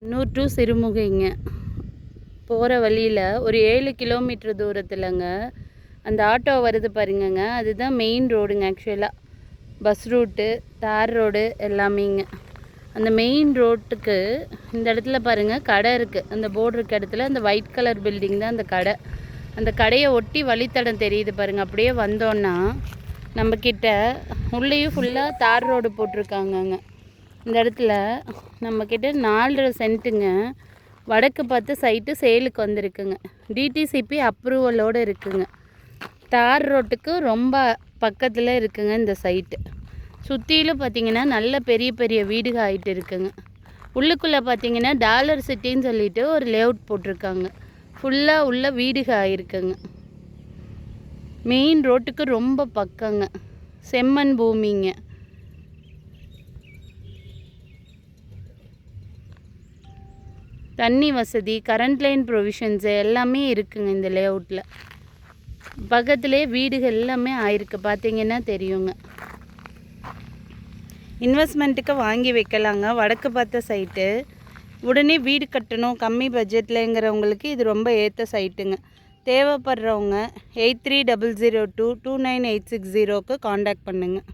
Ennore to சிறுமுகைங்க போகிற வழியில் ஒரு 7 கிலோமீட்டர் தூரத்தில்ங்க அந்த ஆட்டோ வருது பாருங்கங்க. அதுதான் மெயின் ரோடுங்க. ஆக்சுவலாக பஸ் ரூட்டு, தார் ரோடு எல்லாமேங்க. அந்த மெயின் ரோட்டுக்கு இந்த இடத்துல பாருங்கள் கடை இருக்குது. அந்த போர்டு இருக்க இடத்துல அந்த ஒயிட் கலர் பில்டிங் தான் அந்த கடை. அந்த கடையை ஒட்டி வழித்தடம் தெரியுது பாருங்கள். அப்படியே வந்தோன்னா நம்மக்கிட்ட உள்ளேயும் ஃபுல்லாக தார் ரோடு போட்டிருக்காங்கங்க. இந்த இடத்துல நம்மக்கிட்ட 4.5 சென்ட்டுங்க வடக்கு பார்த்து சைட்டு சேலுக்கு வந்திருக்குங்க. டிடிசிபி அப்ரூவலோடு இருக்குங்க. தார் ரோட்டுக்கு ரொம்ப பக்கத்தில் இருக்குங்க இந்த சைட்டு. சுற்றிலும் பார்த்திங்கன்னா நல்ல பெரிய பெரிய வீடுகள் ஆகிட்டு இருக்குங்க. உள்ளுக்குள்ளே பார்த்திங்கன்னா டாலர் சிட்டின்னு சொல்லிட்டு ஒரு லேஅவுட் போட்டிருக்காங்க. ஃபுல்லாக உள்ள வீடுகள் ஆகிருக்குங்க. மெயின் ரோட்டுக்கு ரொம்ப பக்கங்க. செம்மண் பூமிங்க. தண்ணி வசதி, கரண்ட் லைன் ப்ரொவிஷன்ஸு எல்லாமே இருக்குங்க இந்த லேஅவுட்டில். பக்கத்துலேயே வீடுகள் எல்லாமே ஆயிருக்கு, பார்த்தீங்கன்னா தெரியுங்க. இன்வெஸ்ட்மெண்ட்டுக்கு வாங்கி வைக்கலாங்க. வடக்கு பார்த்த சைட்டு. உடனே வீடு கட்டணும் கம்மி பட்ஜெட்லங்கிறவங்களுக்கு இது ரொம்ப ஏற்ற சைட்டுங்க. தேவைப்படுறவங்க 8300229860க்கு காண்டாக்ட் பண்ணுங்கள்.